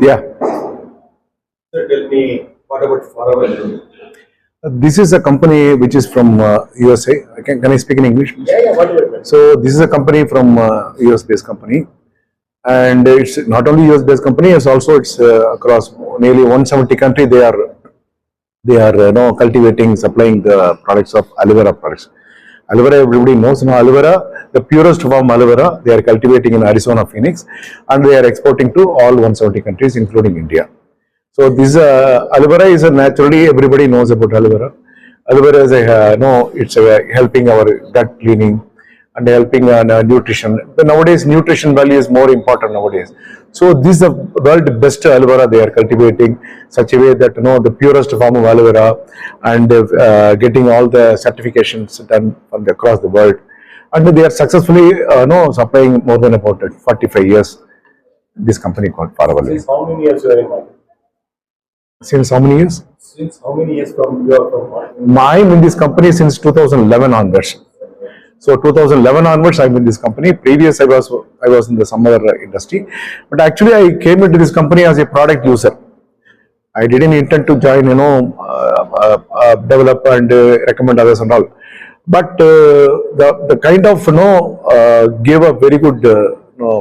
Yeah. So tell me, what about Forever? This is a company which is from USA. Can I speak in English? Yeah, whatever. So this is a company from US based company, and it's not only US based company, it's across nearly 170 country. They are cultivating, supplying the products of aloe vera products. Aloe vera, everybody knows now. Aloe vera, the purest form aloe vera, they are cultivating in Arizona, Phoenix, and they are exporting to all 170 countries, including India. So this aloe vera is a naturally, everybody knows about aloe vera. Aloe vera is it's helping our gut cleaning and helping nutrition. But nowadays, nutrition value is more important nowadays. So this is the world best aloe vera they are cultivating such a way that the purest form of aloe vera, and getting all the certifications done from across the world, and they are successfully supplying more than about 45 years. This company called Forever. Since how many years you are in market? Since how many years? Since how many years you are from market? I'm in this company since 2011 onwards. So 2011 onwards, I'm in this company. Previous, I was in the summer industry, but actually I came into this company as a product user. I didn't intend to join, develop and recommend others and all. But the kind of gave a very good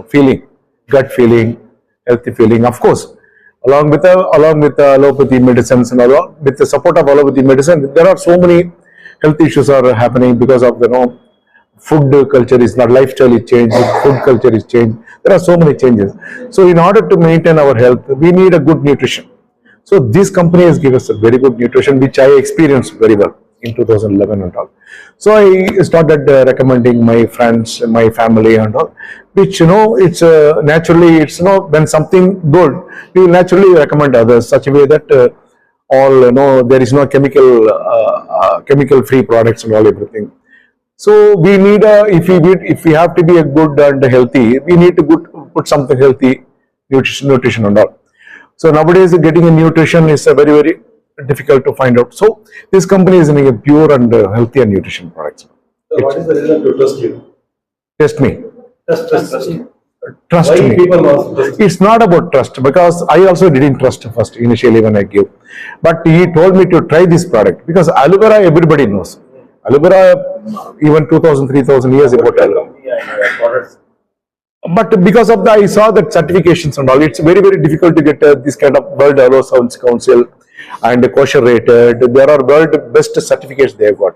feeling, gut feeling, healthy feeling. Of course, along with allopathy medicines and all, with the support of allopathy medicine, there are so many health issues are happening because of food culture is not, lifestyle is changed, food culture is changed. There are so many changes. So in order to maintain our health, we need a good nutrition. So this company has given us a very good nutrition, which I experienced very well in 2011 and all. So I started recommending my friends, my family and all, which it's naturally, it's when something good, we will naturally recommend others such a way that there is no chemical free products and all, everything. So we need if we have to be a good and healthy, we need to put something healthy, nutrition and all. So nowadays getting a nutrition is very, very difficult to find out. So this company is in a pure and healthy and nutrition products. So what is the reason to trust you? Trust me. Trust Why me. people must trust? It's not about trust, because I also didn't trust first initially when I gave. But he told me to try this product because aloe vera everybody knows. Aloe vera, even 2000, 3000 years about aloe. But because of I saw that certifications and all, it's very, very difficult to get this kind of World Aloe Science Council and kosher rated. There are world best certificates they have got.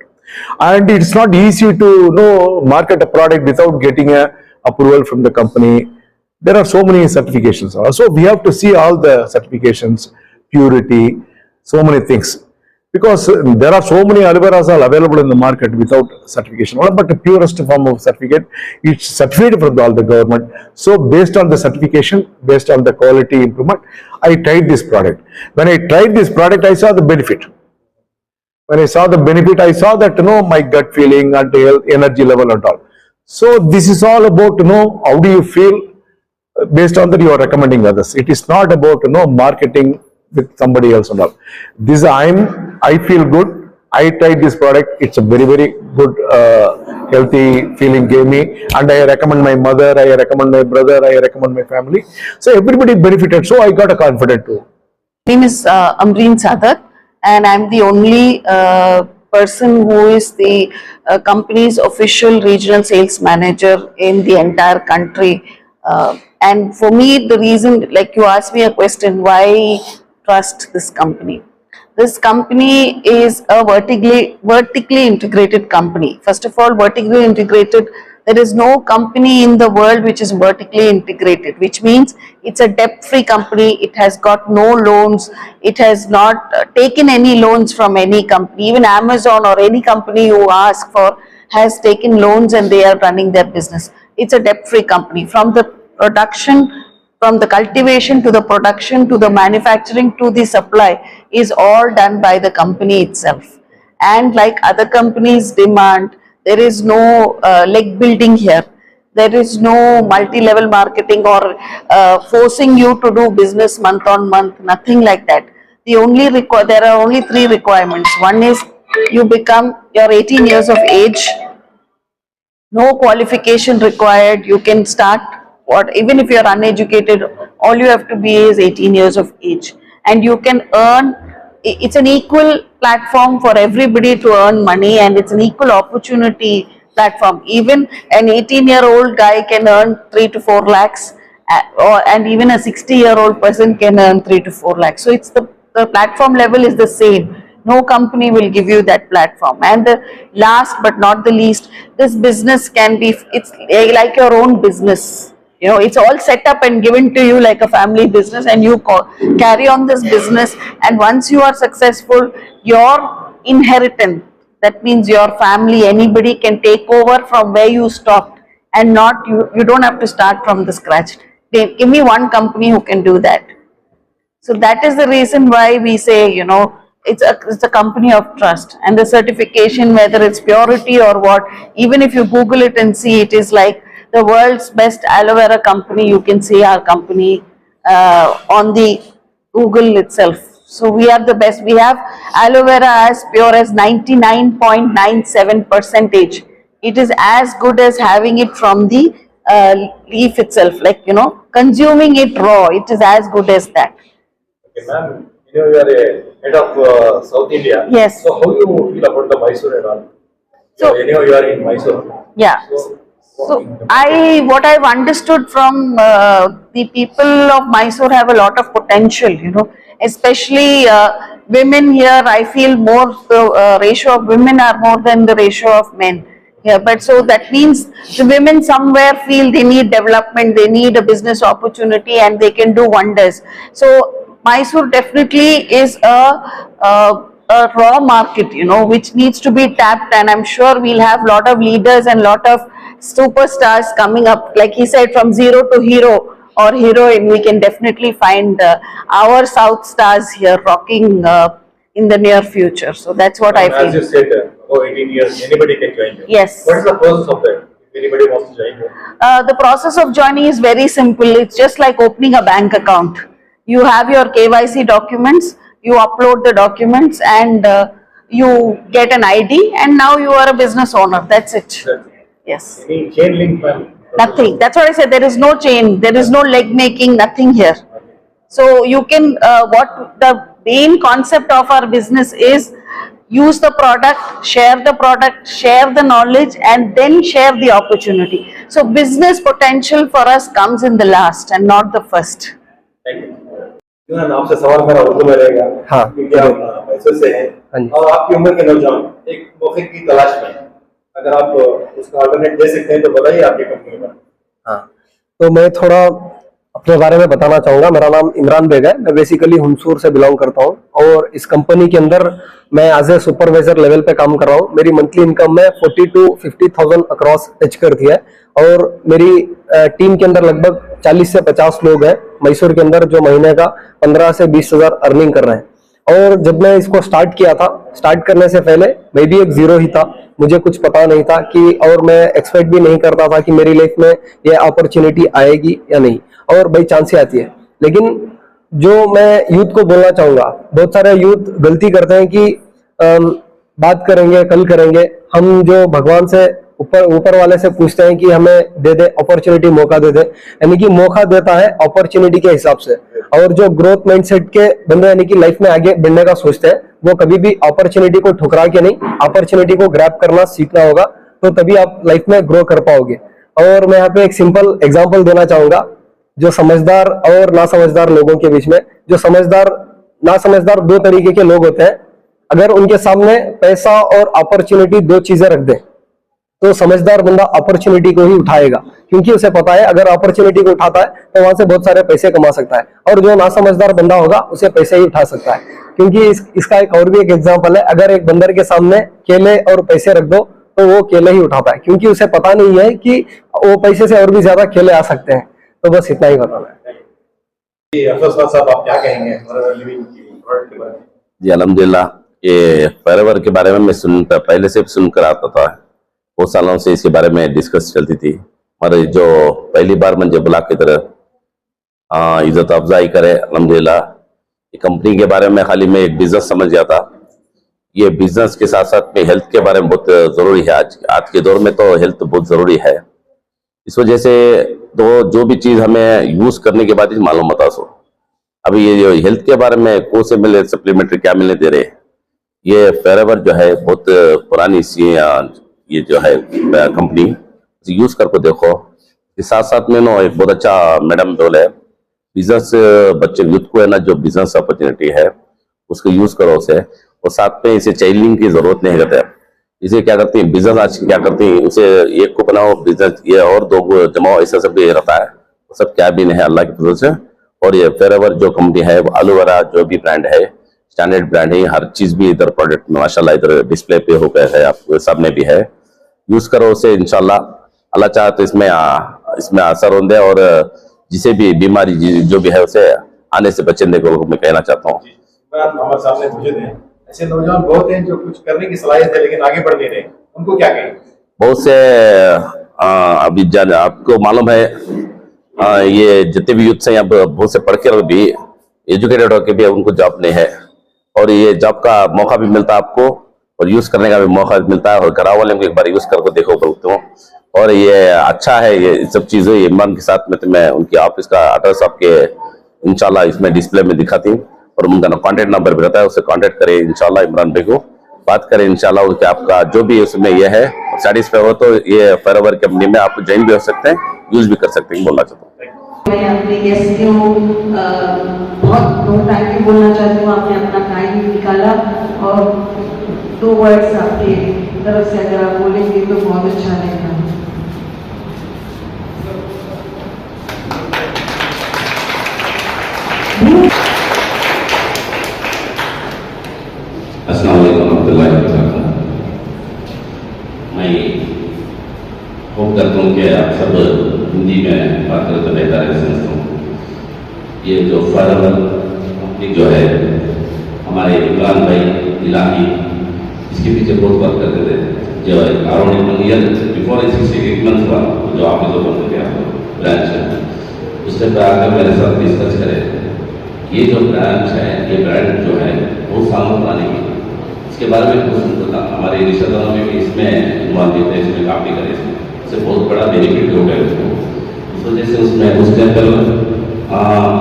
And it's not easy to market a product without getting a approval from the company. There are so many certifications. So we have to see all the certifications, purity, so many things. Because there are so many aloe veras are available in the market without certification. But the purest form of certificate, it's certified from all the government. So based on the certification, based on the quality improvement, I tried this product. When I tried this product, I saw the benefit. When I saw the benefit, I saw that my gut feeling and health, energy level and all. So this is all about how do you feel based on that you are recommending others. It is not about marketing with somebody else and all. This I feel good. I tried this product. It's a very, very good healthy feeling gave me, and I recommend my mother, I recommend my brother, I recommend my family. So everybody benefited. So I got a confidence too. My name is Amreen Sadat, and I'm the only person who is the company's official regional sales manager in the entire country. And for me, the reason, like you asked me a question, why trust this company? This company is a vertically integrated company. First of all, vertically integrated, there is no company in the world which is vertically integrated, which means it's a debt-free company. It has got no loans. It has not taken any loans from any company. Even Amazon or any company you ask for has taken loans and they are running their business. It's a debt-free company. From the production, from the cultivation to the production to the manufacturing to the supply is all done by the company itself. And like other companies demand, there is no leg building here. There is no multi-level marketing or forcing you to do business month on month, nothing like that. There are only 3 requirements. One is you're 18 years of age, no qualification required, you can start what, even if you are uneducated, all you have to be is 18 years of age, and you can earn. It's an equal platform for everybody to earn money, and it's an equal opportunity platform. Even an 18-year-old guy can earn 3 to 4 lakhs, and even a 60-year-old person can earn 3 to 4 lakhs. So it's the platform level is the same. No company will give you that platform. And the last but not the least, this business can be, it's like your own business. You know, it's all set up and given to you like a family business, and you carry on this business. And once you are successful, your inheritance, that means your family, anybody can take over from where you stopped, and not you don't have to start from the scratch. Give me one company who can do that. So that is the reason why we say, you know, it's a company of trust. And the certification, whether it's purity or what, even if you Google it and see, it is like the world's best aloe vera company. You can see our company on the Google itself. So we are the best. We have aloe vera as pure as 99.97%. It is as good as having it from the leaf itself, like, you know, consuming it raw. It is as good as that. Okay, ma'am, you know, you are a head of South India. Yes. So how you feel about the Mysore and all? So- anyhow, you are in Mysore. Yeah. So what I've understood from the people of Mysore have a lot of potential, you know, especially women here. I feel more the ratio of women are more than the ratio of men here. But so that means the women somewhere feel they need development, they need a business opportunity, and they can do wonders. So Mysore definitely is a raw market, you know, which needs to be tapped, and I'm sure we'll have lot of leaders and lot of superstars coming up. Like he said, from zero to hero or heroine, we can definitely find our South stars here rocking in the near future. So that's what I As you feel. said, 18 years, anybody can join you. Yes. What is the process of that? If anybody wants to join you? The process of joining is very simple. It's just like opening a bank account. You have your KYC documents, you upload the documents, and you get an ID, and now you are a business owner. That's it. That's it. Yes. Any chain link, ma'am? Nothing. That's what I said. There is no chain. There is no leg making. Nothing here. So you can. What the main concept of our business is: use the product, share the knowledge, and then share the opportunity. So business potential for us comes in the last and not the first. Thank you. ना आपसे सवाल मेरा उर्दू में रहेगा। हाँ। क्योंकि आप पैसे से हैं हाँ जी। और आपकी उम्र के नौजवान एक मौके की तलाश में हैं। अगर आप उसका अल्टरनेट दे सकते हैं तो बताइए आपकी कंपनी का। हाँ, तो मैं थोड़ा अपने बारे में बताना चाहूंगा। मेरा नाम इमरान बेग है। मैं बेसिकली हुमसूर से बिलोंग करता हूँ, और इस कंपनी के अंदर मैं एज ए सुपरवाइजर लेवल पे काम कर रहा हूँ। मेरी मंथली इनकम में 40 to 50,000 अक्रॉस टच करती है, और मेरी टीम के अंदर लगभग 40 से 50 लोग हैं मैसूर के अंदर, जो महीने का 15 से 20 हजार अर्निंग कर रहे हैं। और जब मैं इसको स्टार्ट किया था, स्टार्ट करने से पहले मैं भी एक जीरो ही था। मुझे कुछ पता नहीं था कि, और मैं एक्सपेक्ट भी नहीं करता था कि मेरी लाइफ में ये अपॉर्चुनिटी आएगी या नहीं, और बाई चांस ही आती है। लेकिन जो मैं यूथ को बोलना चाहूंगा, बहुत सारे यूथ गलती करते हैं कि बात करेंगे, कल करेंगे। हम जो भगवान से ऊपर वाले से पूछते हैं कि हमें दे दे अपॉर्चुनिटी, मौका दे दे, यानी कि मौका देता है अपॉर्चुनिटी के हिसाब से। और जो ग्रोथ माइंडसेट के बंदे यानी कि लाइफ में आगे बढ़ने का सोचते हैं, वो कभी भी अपॉर्चुनिटी को ठुकरा के नहीं, अपॉर्चुनिटी को ग्रैब करना सीखना होगा, तो तभी आप लाइफ में ग्रो कर पाओगे। और मैं यहाँ पे एक सिंपल एग्जांपल देना चाहूंगा, जो समझदार और ना समझदार लोगों के बीच में। जो समझदार ना समझदार दो तरीके के लोग होते हैं। अगर उनके सामने पैसा और अपॉर्चुनिटी दो चीजें रख दें, तो समझदार बंदा अपॉर्चुनिटी को ही उठाएगा, क्योंकि उसे पता है अगर अपॉर्चुनिटी को उठाता है तो वहां से बहुत सारे पैसे कमा सकता है। और जो ना समझदार बंदा होगा उसे पैसे ही उठा सकता है। क्योंकि इसका एक और भी एक एग्जांपल है, अगर एक बंदर के सामने केले और पैसे रख दो तो वो केले ही उठाता है, क्योंकि उसे पता नहीं है कि वो पैसे से और भी ज्यादा केले आ सकते हैं। तो बस इतना ही बताना है। अफसर साहब, आप क्या कहेंगे लिविंग की प्रोडक्ट के बारे में? जी अल्हम्दुलिल्लाह, ये फॉरएवर के बारे में मैं पहले से सुनकर आता था। बहुत सालों से इसके बारे में डिस्कस चलती थी, मगर जो पहली बार मुझे बुला के तरह इज्जत अफजाई करे, अल्हम्दुलिल्लाह। ये कंपनी के बारे में खाली मैं एक बिजनेस समझ गया था। ये बिजनेस के साथ साथ में हेल्थ के बारे में बहुत जरूरी है। आज के दौर में तो हेल्थ बहुत जरूरी है। इस वजह से तो जो भी चीज हमें यूज करने के बाद ही मालूम होता सो। अभी ये जो हेल्थ के बारे में कौन से मिले सप्लीमेंट्री क्या मिलने दे रहे, ये फेरेवर जो है बहुत पुरानी सी ये जो है कंपनी, यूज करके देखो। इसके साथ साथ में ना एक बहुत अच्छा मैडम बोले है, बिजनेस बच्चे यूथ को है ना, जो बिजनेस अपॉर्चुनिटी है उसको यूज करो उसे, और साथ में इसे चाइल्डिंग की जरूरत नहीं करते। इसे क्या करते हैं बिजनेस आज क्या करते हैं, उसे एक को बनाओ बिजनेस, ये और दो को जमाओ, ऐसा सब भी रहता है। वो सब क्या भी नहीं है अल्लाह की फजल से। और ये फेरेवर जो कंपनी है वो एलोवेरा जो भी ब्रांड है स्टैंडर्ड ब्रांड है, हर चीज भी इधर प्रोडक्ट माशाल्लाह इधर डिस्प्ले पे हो गया है, आपको सब में भी है। यूज करो उसे, इंशाल्लाह अल्लाह चाहे तो इसमें असर होंगे, और जिसे भी बीमारी जो भी है उसे आने से बचने को मैं कहना चाहता हूँ। हमारे सामने मौजूद हैं, ऐसे नौजवान बहुत हैं जो कुछ करने की सलाहियत है लेकिन आगे बढ़ नहीं रहे, उनको क्या कहें? बहुत से अभी आपको मालूम है ये जितने भी यूथ हैं अब बहुत से पढ़ के भी एजुकेटेड होकर भी उनको जॉब नहीं है, और ये जॉब का मौका भी मिलता है आपको और यूज करने का भी मौका मिलता है, और घरा वाले को एक बार यूज करके देखो बोलते हो। और ये अच्छा है, ये सब चीजें इमरान के साथ में तो मैं उनकी ऑफिस का एड्रेस आपके इंशाल्लाह इसमें डिस्प्ले में दिखाती हूँ, और उनका कॉन्टेक्ट नंबर भी रहता है, उससे कॉन्टेक्ट करें इंशाल्लाह, इमरान भाई को बात करें इंशाल्लाह, उसके आपका जो भी उसमें ये है सेटिस्फाई हो तो ये फेरेवर कंपनी में आप ज्वाइन भी हो सकते हैं, यूज भी कर सकते हैं, बोलना चाहता हूँ। मैं अपने गेस्ट को बहुत थैंक यू बोलना चाहती हूँ, आपने अपना टाइम निकाला, और 2 वर्ड्स आपके तरफ से अगर आप बोलेंगे तो बहुत अच्छा रहेगा। अस्सलाम वालेकुम रहमतुल्लाहि व बरकातहू। मैं होप करता हूँ कि आप सब हिंदी में बात करें तो बेहतर है, समझता हूँ। ये जो फेरेवर कंपनी जो है हमारे इमरान भाई इलाही इसके पीछे बहुत वर्क करते थे, जो अराउंड 1 ईयर बिफोर इससे 1 मंथ हुआ जो ऑफिस ओपन किया ब्रांच है, उससे आकर मेरे साथ डिस्कस करें। ये जो ब्रांच है, ये ब्रांड जो है बहुत सालों पुरानी है, इसके बारे में कुछ सुनता था, हमारे रिश्तेदारों में भी इसमें इन्वॉल्व थे, इसमें काम भी करे, इससे बहुत बड़ा बेनिफिट हो गया उसको। इस वजह से उसमें उस टाइम पर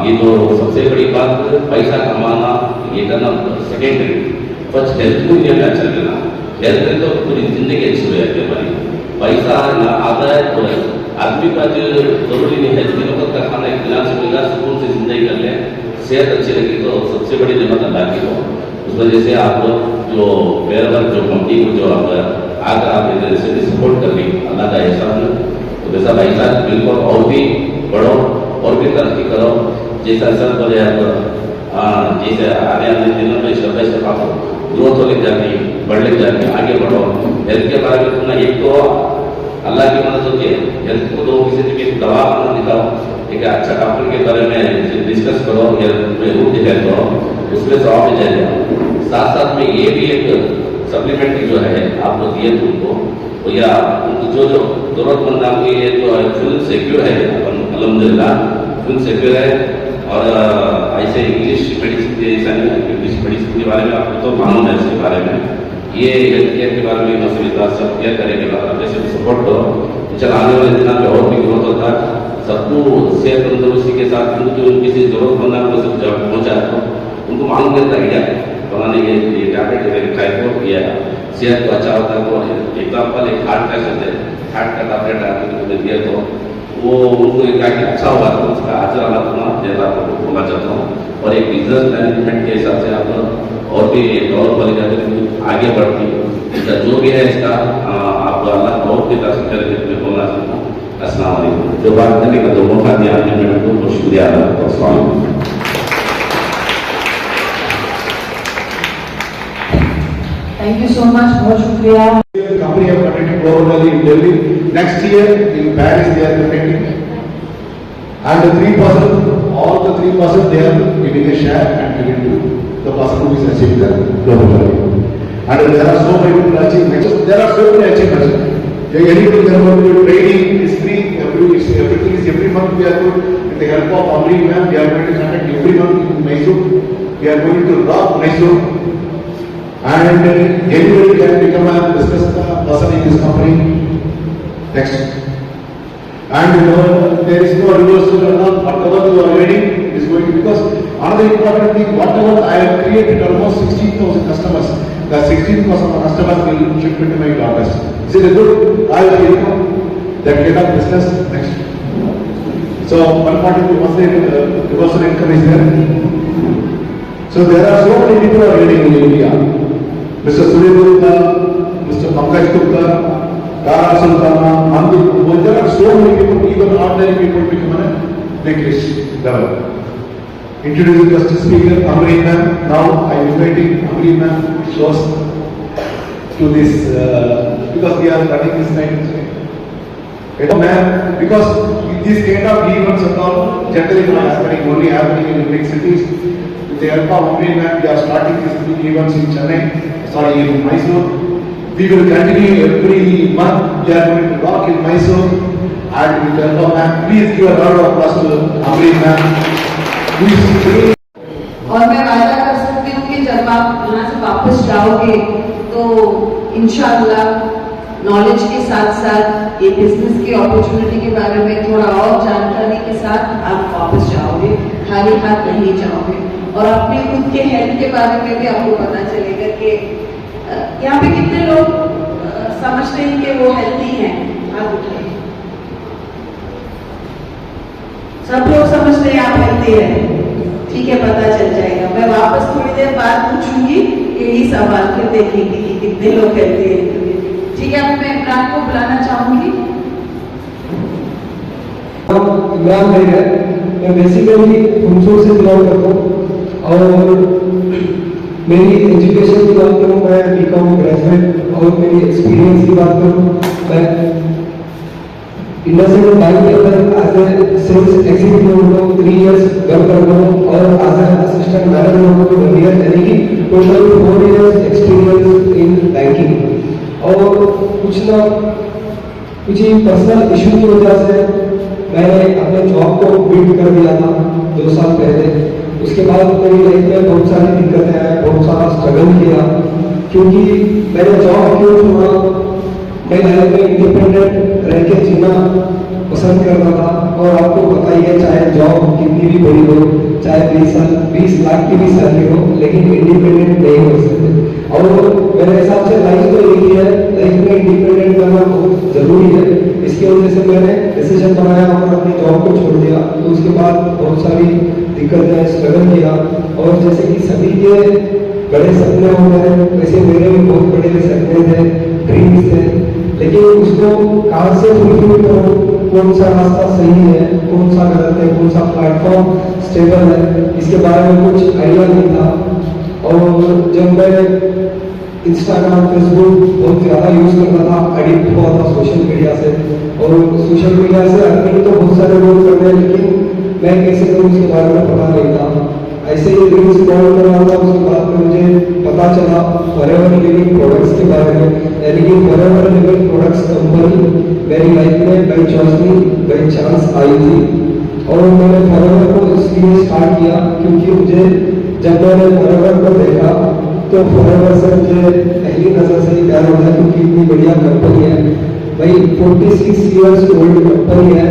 ये तो सबसे बड़ी बात पैसा कमाना ये करना सेकेंडरी, फर्स्ट हेल्थ को ये अच्छा लेना, हेल्थ तो पूरी जिंदगी अच्छी हो जाती है हमारी। पैसा ना आता है तो आदमी का जो जरूरी नहीं है, दिनों का खाना एक दिन से मिलेगा, सुकून से जिंदगी कर ले, सेहत अच्छी लगी तो सबसे बड़ी नेमत अल्लाह की हो। उस वजह से आप जो फेरेवर जो कंपनी को जो आकर आप इधर से भी सपोर्ट कर ली, अल्लाह का एहसान है, तो वैसा भाई साहब बिल्कुल और भी बढ़ो और भी तरक्की करो, जैसा सर बोले आप जैसे आने वाले दिनों में स्टेप आप ग्रोथ हो लेके जाती, बढ़ लेके जाती, आगे बढ़ो। हेल्थ के बारे में सुनना, एक तो अल्लाह की मदद होती है, हेल्थ को तो किसी भी दवा खाना दिखाओ, एक अच्छा डॉक्टर के बारे में डिस्कस करो, हेल्थ में रूट डिसाइड करो, उसमें से ऑफ जाएगा। साथ साथ में ये भी एक सप्लीमेंट्री जो है आपको दिए तुमको, तो या जो जो जरूरतमंद आपकी ये जो है फुल सिक्योर है, अल्हम्दुलिल्लाह फुल सिक्योर है। और ऐसे इंग्लिश मेडिसिन के बारे में आपको तो मालूम है, इसके बारे में ये हेल्थ केयर के बारे में मसला सब क्लियर करेंगे, जैसे सपोर्ट करो, चल आने वाले दिनों में और भी ग्रोथ होता है, सबको सेहत तंदुरुस्ती के साथ उनको किसी जरूरतमंद को सब पहुँचा तो उनको मालूम रहता है क्या बनाने ये टैबलेट खाए को या सेहत को अच्छा होता है। तो एग्जाम्पल एक हार्ट का शब्द है, हार्ट का टैबलेट आपको दिया तो वो उनको क्या अच्छा होगा, तो उसका अजर अल्लाह तुम्हारा जैसा आपको बोलना चाहता हूँ। और एक बिजनेस मैनेजमेंट के हिसाब से आप और भी और वाली जाकर आगे बढ़ती, इसका जो भी है इसका आप अल्लाह और भी तरफ करके बोलना चाहता हूँ। अस्सलाम वालेकुम। जो बात करने का जो मौका दिया आपने मैडम को बहुत शुक्रिया अदा करता हूँ। अस्सलाम वालेकुम। थैंक यू सो मच, बहुत शुक्रिया। company have conducted globally in Delhi. Next year in Paris they are conducting, and the 3%, all the 3% they are giving a share and giving to the person who is achieving that globally. And there are so many achievements. There are so many achievements. Anything about the training is free. Everything is every month we are going with the help of Amreen ma'am. We are going to conduct every month in Mysore. We are going to rock Mysore. And anybody can become a business person in this company. Next. And there is no reversal or not, whatever you are reading, it is going to, because another important thing, whatever I have created almost 16,000 customers, the 16,000 customers will shift into my daughters. Is it a good, I will income, that kind of business next. So 142% reversal income is there. So there are so many people are reading in India. Mr. Surya Gupta, Mr. Pankaj Gupta, Tara Sultana, Mandu, there are so many people, even ordinary people become a big level. Introducing Guest Speaker, Amreen ma'am. Now I am inviting Amreen ma'am shows to this, because we are running this kind of thing. You know ma'am, because these kind of events and all, generally not happening, only happening in big cities. With the help of Amreen ma'am, we are starting these big events in Chennai, sorry, in Mysore. We will continue every month. We are going to rock in Mysore, and with the help of ma'am, please give a round of applause to Amreen ma'am. और मैं वादा कर सकती हूँ कि जब आप यहाँ से वापस जाओगे तो इंशाअल्लाह नॉलेज के साथ साथ ये बिजनेस की अपॉर्चुनिटी के बारे में थोड़ा और जानकारी के साथ आप वापस जाओगे, खाली हाथ नहीं जाओगे। और अपने खुद के हेल्थ के बारे में भी आपको पता चलेगा कि यहाँ पे कितने लोग समझते हैं कि वो हेल्दी हैं। हाथ उठाइए। सब लोग समझते हैं आप हेल्दी हैं, ठीक है, पता चल जाएगा। मैं वापस थोड़ी देर बाद पूछूंगी यही सवाल, फिर देखेंगे कि कितने लोग हेल्दी हैं। ठीक है, अब मैं इमरान को बुलाना चाहूंगी। इमरान भाई है, मैं बेसिकली हुमसूर से बिलोंग करता हूँ और मेरी एजुकेशन की बात करूँ, मैं बीकॉम ग्रेजुएट, और मेरी एक्सपीरियंस की बात करूँ, मैं इंडस्ट्रियल बैंक के अंदर एज ए सेल्स एग्जीक्यूटिव हूँ, 3 इयर्स वर्क करता हूँ, और एज ए असिस्टेंट मैनेजर हूँ 1 ईयर, यानी कि total 4 years experience in banking. और कुछ ही पर्सनल इशू की वजह से मैंने अपने जॉब को क्विट कर दिया था 2 साल पहले। उसके बाद मेरी लाइफ में बहुत सारी दिक्कतें आई, बहुत सारा स्ट्रगल किया, क्योंकि मैंने जॉब क्यों छोड़ा, मैं लाइफ में इंडिपेंडेंट रह के जीना पसंद करता था। और आपको पता ही है, चाहे जॉब कितनी भी बड़ी हो, चाहे 20 लाख की भी सैलरी हो, लेकिन इंडिपेंडेंट नहीं हो सकते। और मेरे हिसाब से लाइफ तो यही है, लाइफ में इंडिपेंडेंट करना बहुत जरूरी है। इसकी वजह से मैंने डिसीजन बनाया और अपनी जॉब को छोड़ दिया। तो उसके बाद बहुत सारी दिक्कतें, स्ट्रगल किया, और जैसे कि सभी के बड़े सपने होते हैं, वैसे मेरे भी बहुत बड़े सपने थे, ड्रीम्स थे, लेकिन उसको कहाँ से फुलफिल करूँ, कौन सा रास्ता सही है, कौन सा गलत है, कौन सा प्लेटफॉर्म स्टेबल है, इसके बारे में कुछ आइडिया नहीं था। और जब मैं इंस्टाग्राम, फेसबुक बहुत ज़्यादा यूज़ करता था, एडिक्ट हुआ था सोशल मीडिया से, और सोशल मीडिया से अर्निंग तो बहुत सारे लोग करते हैं, लेकिन मैं कैसे करूँ उसके बारे में पता नहीं था। ऐसे ही रील्स स्क्रॉल कर रहा था, उसके बाद में मुझे पता चला फॉरएवर लिविंग प्रोडक्ट्स के बारे में, यानी कि फॉरएवर लिविंग प्रोडक्ट्स कंपनी मेरी लाइफ में बाई चॉइस नहीं, बाई चांस आई थी। और मैंने फॉरएवर को इसलिए स्टार्ट किया क्योंकि मुझे जब मैंने फॉरएवर को देखा तो फॉरएवर से मुझे पहली नजर से ही प्यार होता है, क्योंकि इतनी बढ़िया कंपनी है भाई, 46 इयर्स ओल्ड कंपनी है,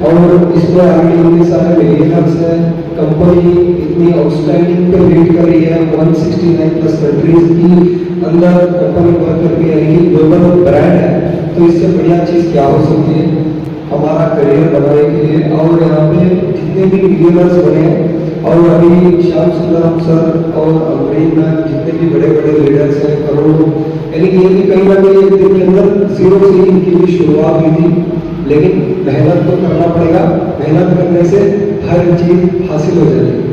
और इसमें आगे इतने सारे मिलियनर्स हैं। कंपनी इतनी आउटस्टैंडिंग पे लीड कर रही है, 169+ कंट्रीज की अंदर कंपनी वर्क कर रही है, यानी कि ग्लोबल ब्रांड है। तो इससे बढ़िया चीज़ क्या हो सकती है हमारा करियर बनाने के लिए। और यहाँ पे जितने भी मिलियनर्स बने, और अभी श्याम सुंदरम सर और अमरीन मैम, जितने भी बड़े बड़े लीडर्स हैं, करोड़ों, यानी कि ये भी कहीं ना कहीं एक दिन के अंदर 0 से इनकी भी शुरुआत हुई थी। लेकिन मेहनत तो करना पड़ेगा, मेहनत करने से हर चीज हासिल हो जाएगी।